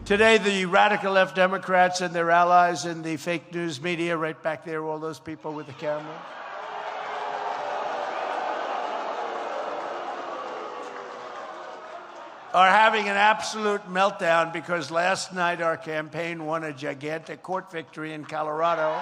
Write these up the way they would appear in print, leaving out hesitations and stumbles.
Today, the radical left Democrats and their allies in the fake news media, right back there, all those people with the camera, are having an absolute meltdown because last night our campaign won a gigantic court victory in Colorado.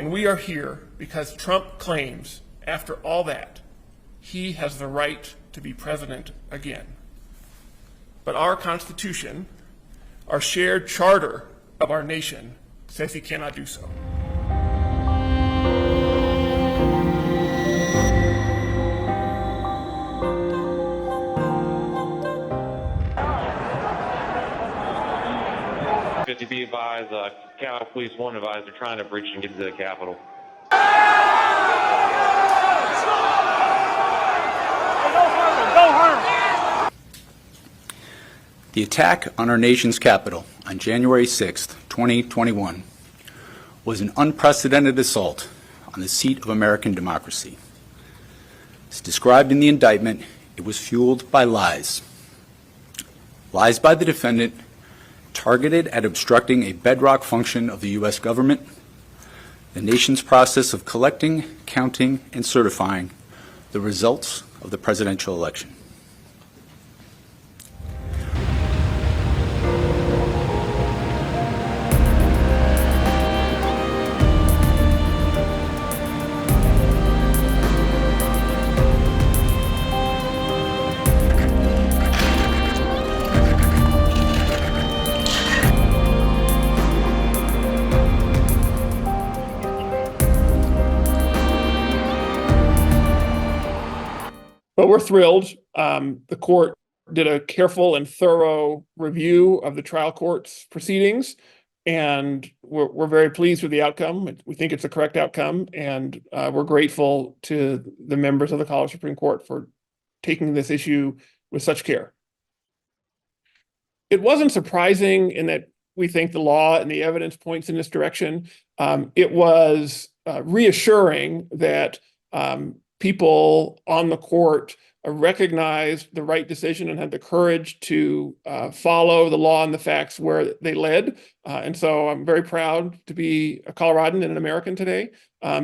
We are here because Trump claims, after all that, he has the right to be president again. But our Constitution, our shared charter of our nation, says he cannot do so. Be advised, Capitol Police 1 advised they're trying to breach and get into the Capitol. The attack on our nation's capital on January 6, 2021 was an unprecedented assault on the seat of American democracy. As described in the indictment, it was fueled by lies. Lies by the defendant targeted at obstructing a bedrock function of the U.S. government, the nation's process of collecting, counting, and certifying the results of the presidential election. But we're thrilled. The court did a careful and thorough review of the trial court's proceedings, and we're very pleased with the outcome. We think it's the correct outcome, and we're grateful to the members of the Colorado Supreme Court for taking this issue with such care. It wasn't surprising in that we think the law and the evidence points in this direction. It was reassuring that people on the court recognized the right decision and had the courage to follow the law and the facts where they led. And so I'm very proud to be a Coloradan and an American today,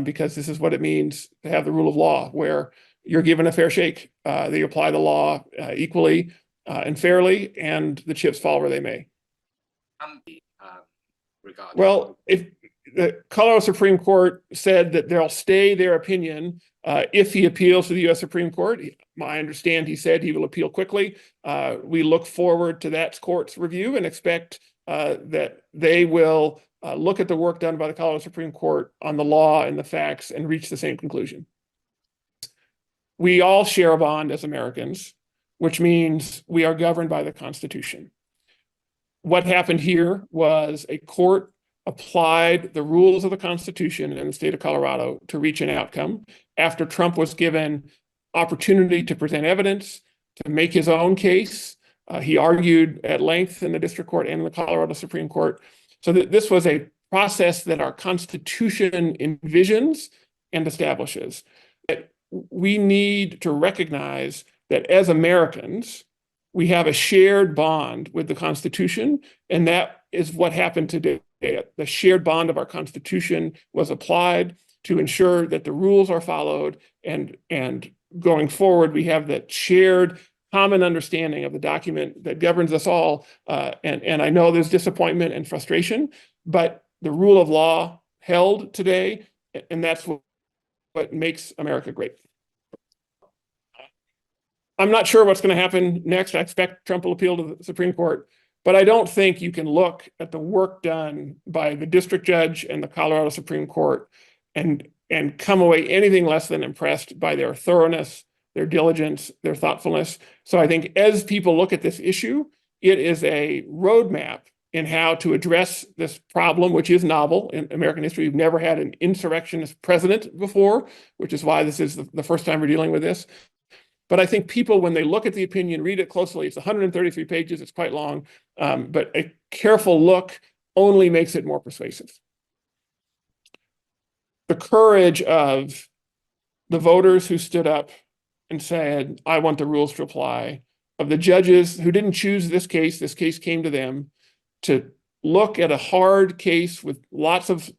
because this is what it means to have the rule of law, where you're given a fair shake. They apply the law equally and fairly, and the chips fall where they may. Well, if the Colorado Supreme Court said that they'll stay their opinion if he appeals to the U.S. Supreme Court. I understand he said he will appeal quickly. We look forward to that court's review and expect that they will look at the work done by the Colorado Supreme Court on the law and the facts and reach the same conclusion. We all share a bond as Americans, which means we are governed by the Constitution. What happened here was a court applied the rules of the Constitution in the state of Colorado to reach an outcome after Trump was given opportunity to present evidence, to make his own case. He argued at length in the district court and in the Colorado Supreme Court. So that this was a process that our Constitution envisions and establishes. That we need to recognize that as Americans, we have a shared bond with the Constitution, and that is what happened today. The shared bond of our Constitution was applied to ensure that the rules are followed, and going forward, we have that shared common understanding of the document that governs us all. And I know there's disappointment and frustration, but the rule of law held today, and that's what what makes America great. I'm not sure what's going to happen next. I expect Trump will appeal to the Supreme Court, but I don't think you can look at the work done by the district judge and the Colorado Supreme Court and come away anything less than impressed by their thoroughness, their diligence, their thoughtfulness. So I think as people look at this issue, it is a roadmap in how to address this problem, which is novel in American history. We've never had an insurrectionist president before, which is why this is the first time we're dealing with this. But I think people, when they look at the opinion, read it closely. It's 133 pages. It's quite long, but a careful look only makes it more persuasive. The courage of the voters who stood up and said, I want the rules to apply, of the judges who didn't choose this case came to them, to look at a hard case with lots of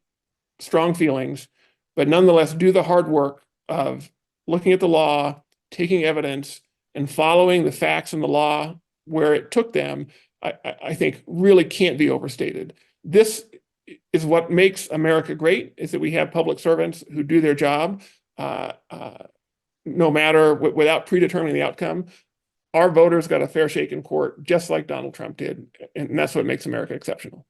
strong feelings, but nonetheless do the hard work of looking at the law, taking evidence, and following the facts and the law where it took them, I think really can't be overstated. This is what makes America great, is that we have public servants who do their job no matter, without predetermining the outcome. Our voters got a fair shake in court, just like Donald Trump did, and that's what makes America exceptional.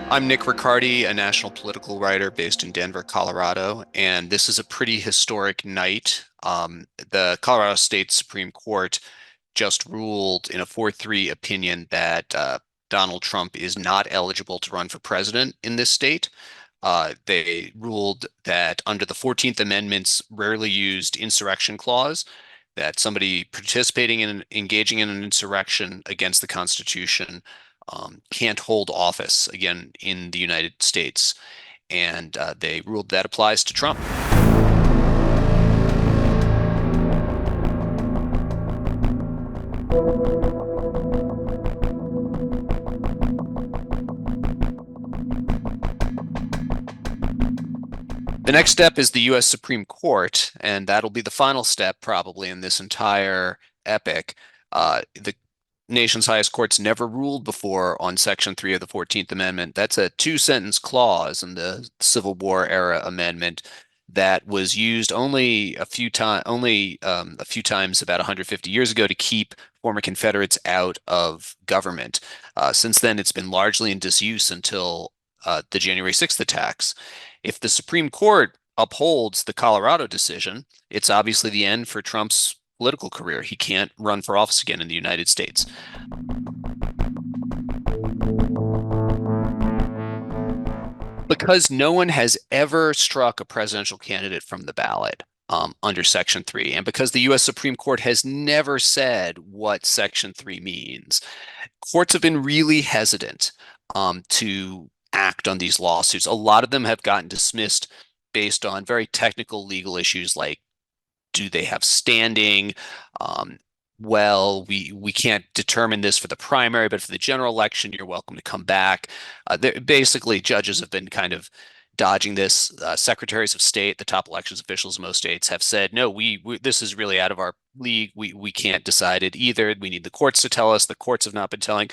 I'm Nick Riccardi, a national political writer based in Denver, Colorado, and this is a pretty historic night. The Colorado State Supreme Court just ruled in a 4-3 opinion that Donald Trump is not eligible to run for president in this state. They ruled that under the 14th Amendment's rarely used insurrection clause, that somebody participating in engaging in an insurrection against the Constitution can't hold office again in the United States. And they ruled that applies to Trump. The next step is the U.S. Supreme Court, and that'll be the final step probably in this entire epic. The nation's highest courts never ruled before on Section 3 of the 14th Amendment. That's a 2-sentence clause in the Civil War era amendment that was used only a few times about 150 years ago to keep former Confederates out of government. Since then, it's been largely in disuse until the January 6th attacks. If the Supreme Court upholds the Colorado decision, it's obviously the end for Trump's political career. He can't run for office again in the United States. Because no one has ever struck a presidential candidate from the ballot under Section 3, and because the U.S. Supreme Court has never said what Section 3 means, courts have been really hesitant to act on these lawsuits. A lot of them have gotten dismissed based on very technical legal issues like, do they have standing? Um, well, we can't determine this for the primary, but for the general election, you're welcome to come back. Basically, judges have been kind of dodging this. Secretaries of state, the top elections officials in most states, have said, no, this is really out of our league. We can't decide it either. We need the courts to tell us. The courts have not been telling.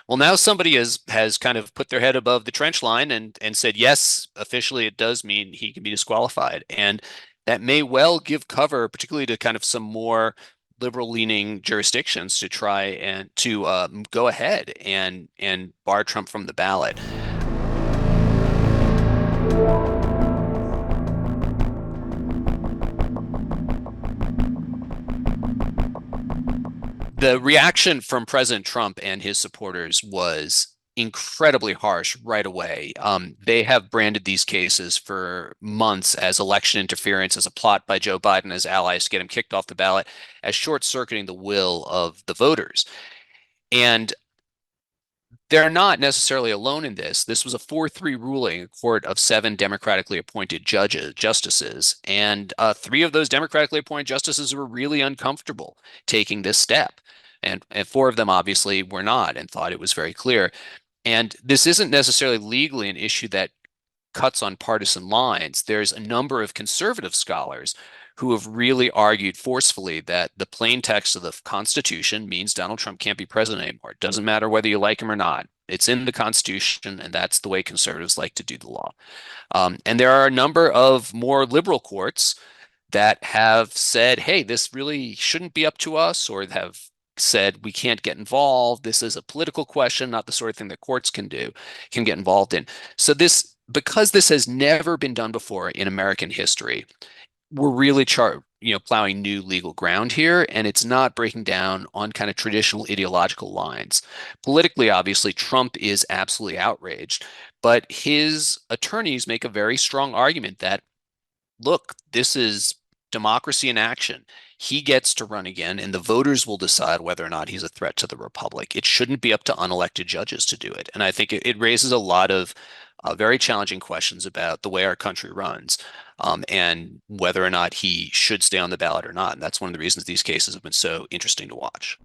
Well, now somebody has kind of put their head above the trench line and said, yes, officially it does mean he can be disqualified. And that may well give cover, particularly to kind of some more liberal-leaning jurisdictions, to try and to go ahead and bar Trump from the ballot. The reaction from President Trump and his supporters was incredibly harsh right away. They have branded these cases for months as election interference, as a plot by Joe Biden and his allies to get him kicked off the ballot, as short-circuiting the will of the voters. And they're not necessarily alone in this. This was a 4-3 ruling, a court of 7 democratically appointed justices, and 3 of those democratically appointed justices were really uncomfortable taking this step. And 4 of them obviously were not and thought it was very clear. And this isn't necessarily legally an issue that cuts on partisan lines. There's a number of conservative scholars who have really argued forcefully that the plain text of the Constitution means Donald Trump can't be president anymore. It doesn't matter whether you like him or not. It's in the Constitution, and that's the way conservatives like to do the law. And there are a number of more liberal courts that have said, hey, this really shouldn't be up to us, or have said we can't get involved. This is a political question, not the sort of thing that courts can get involved in. So because this has never been done before in American history, we're really plowing new legal ground here, and it's not breaking down on kind of traditional ideological lines. Politically, obviously, Trump is absolutely outraged, but his attorneys make a very strong argument that, look, this is democracy in action. He gets to run again, and the voters will decide whether or not he's a threat to the republic. It shouldn't be up to unelected judges to do it. And I think it raises a lot of very challenging questions about the way our country runs, and whether or not he should stay on the ballot or not. And that's one of the reasons these cases have been so interesting to watch.